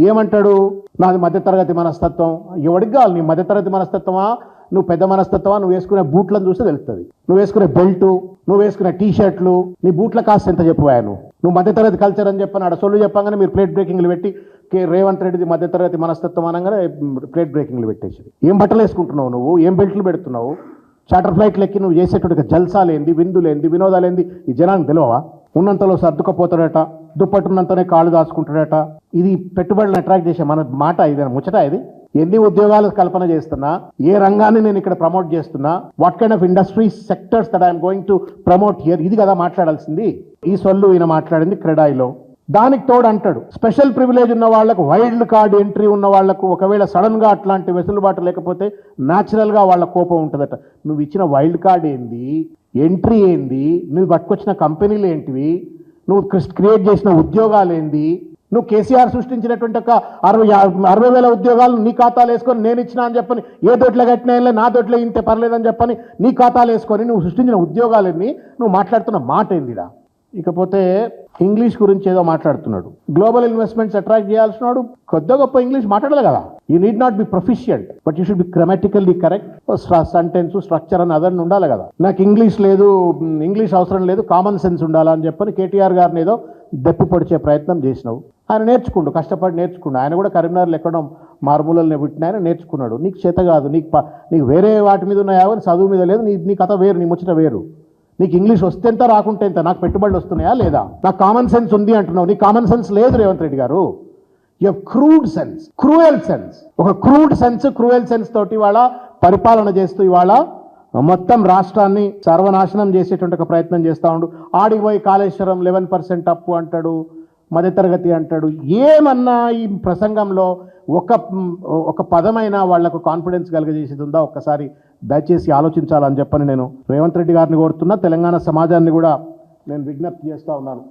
ఏమంటాడు? నాది మధ్యతరగతి మనస్తత్వం. ఎవడికి కావాలి నీ మధ్యతరగతి మనస్తత్వమా, నువ్వు పెద్ద మనస్తత్వమా? నువ్వు వేసుకునే బూట్లను చూస్తే తెలుస్తుంది. నువ్వు వేసుకునే బెల్టు, నువ్వు వేసుకునే టీషర్ట్లు, నీ బూట్ల కాస్ట్ ఎంత చెప్పాయా? నువ్వు మధ్యతరగతి కల్చర్ అని చెప్పని ఆడ సొల్లు చెప్పగానే మీరు ప్లేట్ బ్రేకింగ్లు పెట్టి రేవంత్ రెడ్డిది మధ్యతరగతి మనస్తత్వం అనగానే ప్లేట్ బ్రేకింగ్లు పెట్టేసి ఏం బట్టలు వేసుకుంటున్నావు నువ్వు, ఏం బెల్ట్లు పెడుతున్నావు? చార్టర్ ఫ్లైట్లు ఎక్కి నువ్వు చేసేటువంటి జల్సాలేంది, విందులేంది, వినోదాలేంది ఈ జనానికి తెలియవా? ఉన్నంతలో సర్దుకపోతాడట, దుప్పట్టున్నంతనే కాళ్ళు దాచుకుంటాడట. ఇది పెట్టుబడులను అట్రాక్ట్ చేసే మన మాట, ఇది ముచ్చట. ఇది ఎన్ని ఉద్యోగాలు కల్పన చేస్తున్నా, ఏ రంగాన్ని నేను ఇక్కడ ప్రమోట్ చేస్తున్నా, what kind of industry sectors that I'm going to promote here, ఇది కదా మాట్లాడాల్సింది. ఈ సొల్లు ఈయన మాట్లాడింది క్రెడాయిలో. దానికి తోడు అంటాడు స్పెషల్ ప్రివిలేజ్ ఉన్న వాళ్లకు, వైల్డ్ కార్డ్ ఎంట్రీ ఉన్న వాళ్లకు ఒకవేళ సడన్ గా అట్లాంటి వెసులుబాటు లేకపోతే న్యాచురల్ గా వాళ్ళ కోపం ఉంటుందట. నువ్వు ఇచ్చిన వైల్డ్ కార్డ్ ఏంది, ఎంట్రీ ఏంది, నువ్వు పట్టుకొచ్చిన కంపెనీలు ఏంటివి, నువ్వు క్రియేట్ చేసిన ఉద్యోగాలు ఏంది? నువ్వు కేసీఆర్ సృష్టించినటువంటి ఒక 60,000 ఉద్యోగాలు నీ ఖాతాలు వేసుకొని నేను ఇచ్చినా అని చెప్పని, ఏ దొడ్ల కట్టినా నా దొడ్ల ఇంతే పర్లేదని చెప్పని నీ ఖాతాలు వేసుకొని నువ్వు సృష్టించిన ఉద్యోగాలన్నీ నువ్వు మాట్లాడుతున్న మాట ఏందిడా? ఇకపోతే ఇంగ్లీష్ గురించి ఏదో మాట్లాడుతున్నాడు. గ్లోబల్ ఇన్వెస్ట్మెంట్స్ అట్రాక్ట్ చేయాల్సినాడు, కొద్దిగా గొప్ప ఇంగ్లీష్ మాట్లాడదు కదా. You need not be proficient, but you should be grammatically correct. Sentence structure అని అదన్నీ ఉండాలి కదా. నాకు ఇంగ్లీష్ లేదు, ఇంగ్లీష్ అవసరం లేదు, కామన్ సెన్స్ ఉండాలని చెప్పని కేటీఆర్ గారిని ఏదో దెప్పి పొడిచే ప్రయత్నం చేసినావు. ఆయన నేర్చుకుండు, కష్టపడి నేర్చుకుండు. ఆయన కూడా కరీంనగర్లో ఎక్కడో మారుమూలనే పుట్టిన ఆయన నేర్చుకున్నాడు. నీకు చేత కాదు, నీకు వేరే వాటి మీద ఉన్నాయా, చదువు మీద లేదు, నీ కథ వేరు, నీ ముచ్చట వేరు. నీకు ఇంగ్లీష్ వస్తే ఎంత, రాకుంటే ఎంత, నాకు పెట్టుబడులు వస్తున్నాయా లేదా, నాకు కామన్ సెన్స్ ఉంది అంటున్నావు. నీకు కామన్ సెన్స్ లేదు రేవంత్ రెడ్డి గారు. You crude sense, cruel sense. ఒక క్రూడ్ సెన్స్, క్రూయల్ సెన్స్ తోటి ఇవాళ పరిపాలన చేస్తూ ఇవాళ మొత్తం రాష్ట్రాన్ని సర్వనాశనం చేసేటువంటి ఒక ప్రయత్నం చేస్తూ ఉండు. ఆడిపోయి కాళేశ్వరం 11% అప్పు అంటాడు, మధ్యతరగతి అంటాడు. ఏమన్నా ఈ ప్రసంగంలో ఒక పదమైన వాళ్లకు కాన్ఫిడెన్స్ కలిగజేసేది ఉందా? ఒక్కసారి దయచేసి ఆలోచించాలని చెప్పని నేను రేవంత్ రెడ్డి గారిని కోరుతున్నా. తెలంగాణ సమాజాన్ని కూడా నేను విజ్ఞప్తి చేస్తూ ఉన్నాను.